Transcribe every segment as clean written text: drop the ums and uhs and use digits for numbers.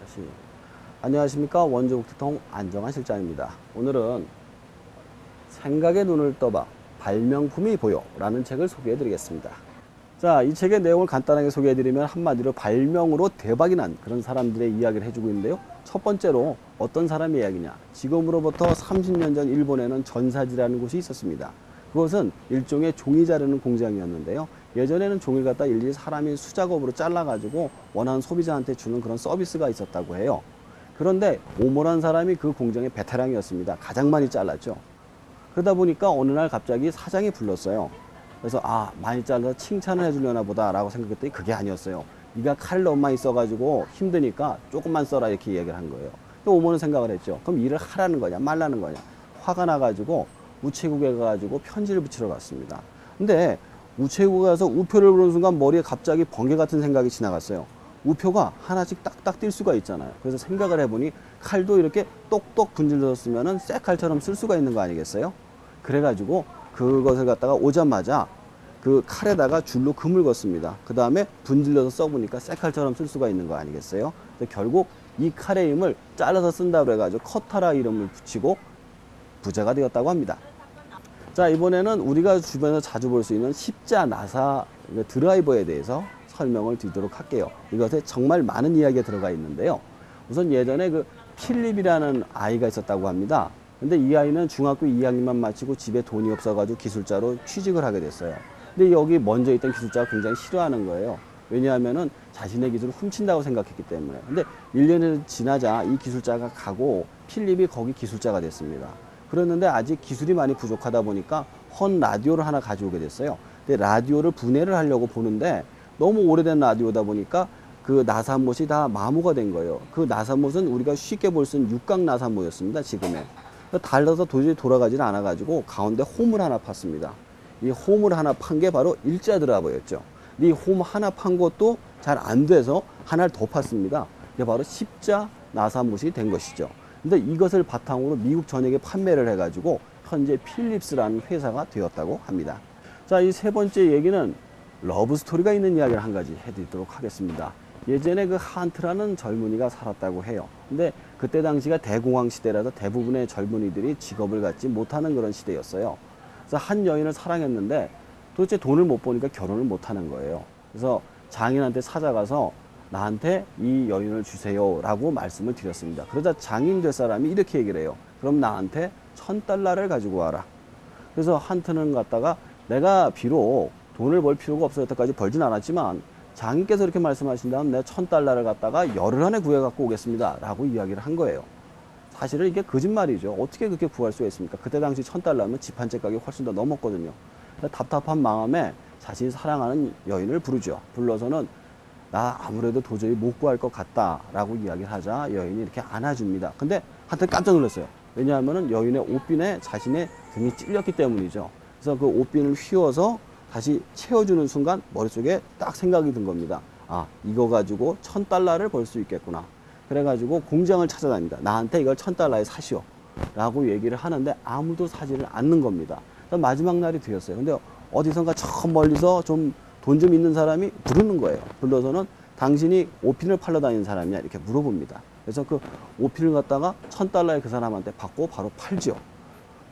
다시. 안녕하십니까. 원조국토통 안정환 실장입니다. 오늘은 생각의 눈을 떠봐 발명품이 보여 라는 책을 소개해 드리겠습니다. 자, 이 책의 내용을 간단하게 소개해 드리면 한마디로 발명으로 대박이 난 그런 사람들의 이야기를 해주고 있는데요. 첫 번째로 어떤 사람의 이야기냐. 지금으로부터 30년 전 일본에는 전사지라는 곳이 있었습니다. 그것은 일종의 종이 자르는 공장이었는데요. 예전에는 종이를 갖다 일일이 사람이 수작업으로 잘라가지고 원하는 소비자한테 주는 그런 서비스가 있었다고 해요. 그런데 오모란 사람이 그 공장의 베테랑이었습니다. 가장 많이 잘랐죠. 그러다 보니까 어느 날 갑자기 사장이 불렀어요. 그래서 많이 잘라서 칭찬을 해주려나 보다 라고 생각했더니 그게 아니었어요. 네가 칼 너무 많이 써가지고 힘드니까 조금만 써라 이렇게 이야기를 한 거예요. 오모는 생각을 했죠. 그럼 일을 하라는 거냐 말라는 거냐. 화가 나가지고 우체국에 가가지고 편지를 붙이러 갔습니다. 근데 우체국에 가서 우표를 보는 순간 머리에 갑자기 번개 같은 생각이 지나갔어요. 우표가 하나씩 딱딱 뛸 수가 있잖아요. 그래서 생각을 해보니 칼도 이렇게 똑똑 분질러서 쓰면은 쇠칼처럼 쓸 수가 있는 거 아니겠어요? 그래가지고 그것을 갖다가 오자마자 그 칼에다가 줄로 금을 걷습니다. 그 다음에 분질러서 써보니까 쇠칼처럼 쓸 수가 있는 거 아니겠어요? 결국 이 칼의 힘을 잘라서 쓴다고 해가지고 커타라 이름을 붙이고 부자가 되었다고 합니다. 자, 이번에는 우리가 주변에서 자주 볼 수 있는 십자 나사 드라이버에 대해서 설명을 드리도록 할게요. 이것에 정말 많은 이야기가 들어가 있는데요. 우선 예전에 그 필립이라는 아이가 있었다고 합니다. 근데 이 아이는 중학교 2학년만 마치고 집에 돈이 없어가지고 기술자로 취직을 하게 됐어요. 근데 여기 먼저 있던 기술자가 굉장히 싫어하는 거예요. 왜냐하면은 자신의 기술을 훔친다고 생각했기 때문에. 근데 1년이 지나자 이 기술자가 가고 필립이 거기 기술자가 됐습니다. 그랬는데 아직 기술이 많이 부족하다 보니까 헌 라디오를 하나 가져오게 됐어요. 근데 라디오를 분해를 하려고 보는데 너무 오래된 라디오다 보니까 그 나사못이 다 마모가 된 거예요. 그 나사못은 우리가 쉽게 볼 수 있는 육각 나사못이었습니다. 지금의. 달라서 도저히 돌아가지는 않아가지고 가운데 홈을 하나 팠습니다. 이 홈을 하나 판 게 바로 일자 드라이버였죠. 이 홈 하나 판 것도 잘 안 돼서 하나를 더 팠습니다. 이게 바로 십자 나사못이 된 것이죠. 근데 이것을 바탕으로 미국 전역에 판매를 해가지고 현재 필립스라는 회사가 되었다고 합니다. 자, 이 세 번째 얘기는 러브 스토리가 있는 이야기를 한 가지 해드리도록 하겠습니다. 예전에 그 한트라는 젊은이가 살았다고 해요. 근데 그때 당시가 대공황 시대라서 대부분의 젊은이들이 직업을 갖지 못하는 그런 시대였어요. 그래서 한 여인을 사랑했는데 도대체 돈을 못 버니까 결혼을 못 하는 거예요. 그래서 장인한테 찾아가서 나한테 이 여인을 주세요 라고 말씀을 드렸습니다. 그러자 장인 될 사람이 이렇게 얘기를 해요. 그럼 나한테 $1000를 가지고 와라. 그래서 한트는 갖다가 내가 비록 돈을 벌 필요가 없어 여태까지 벌진 않았지만 장인께서 이렇게 말씀하신다면 내가 $1000를 갖다가 열흘 안에 구해 갖고 오겠습니다 라고 이야기를 한 거예요. 사실은 이게 거짓말이죠. 어떻게 그렇게 구할 수가 있습니까? 그때 당시 $1000면 집 한 채 가격이 훨씬 더 넘었거든요. 답답한 마음에 자신이 사랑하는 여인을 부르죠. 불러서는 나 아무래도 도저히 못 구할 것 같다 라고 이야기를 하자 여인이 이렇게 안아줍니다. 근데 한테 깜짝 놀랐어요. 왜냐하면 여인의 옷빈에 자신의 등이 찔렸기 때문이죠. 그래서 그 옷빈을 휘어서 다시 채워주는 순간 머릿속에 딱 생각이 든 겁니다. 이거 가지고 $1000를 벌 수 있겠구나. 그래가지고 공장을 찾아다닙니다. 나한테 이걸 $1000에 사시오 라고 얘기를 하는데 아무도 사지를 않는 겁니다. 마지막 날이 되었어요. 근데 어디선가 저 멀리서 좀 돈 좀 있는 사람이 부르는 거예요. 불러서는 당신이 옷핀을 팔러 다니는 사람이냐 이렇게 물어봅니다. 그래서 그 옷핀을 갖다가 $1000에 그 사람한테 받고 바로 팔죠.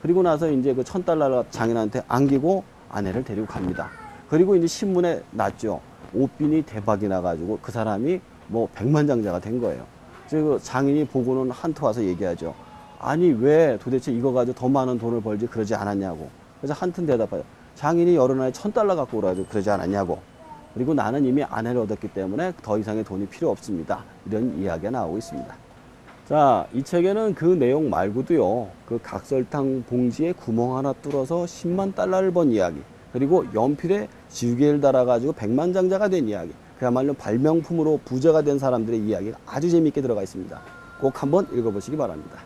그리고 나서 이제 그 $1000를 장인한테 안기고 아내를 데리고 갑니다. 그리고 이제 신문에 났죠. 옷핀이 대박이 나가지고 그 사람이 뭐 백만장자가 된 거예요. 그래서 그 장인이 보고는 한테 와서 얘기하죠. 아니 왜 도대체 이거 가지고 더 많은 돈을 벌지 그러지 않았냐고. 그래서 한트는 대답해요. 장인이 여러 날에 $1000 갖고 오라고 그러지 않았냐고. 그리고 나는 이미 아내를 얻었기 때문에 더 이상의 돈이 필요 없습니다. 이런 이야기가 나오고 있습니다. 자, 이 책에는 그 내용 말고도요. 그 각설탕 봉지에 구멍 하나 뚫어서 $100,000를 번 이야기. 그리고 연필에 지우개를 달아가지고 백만장자가 된 이야기. 그야말로 발명품으로 부자가 된 사람들의 이야기가 아주 재미있게 들어가 있습니다. 꼭 한번 읽어보시기 바랍니다.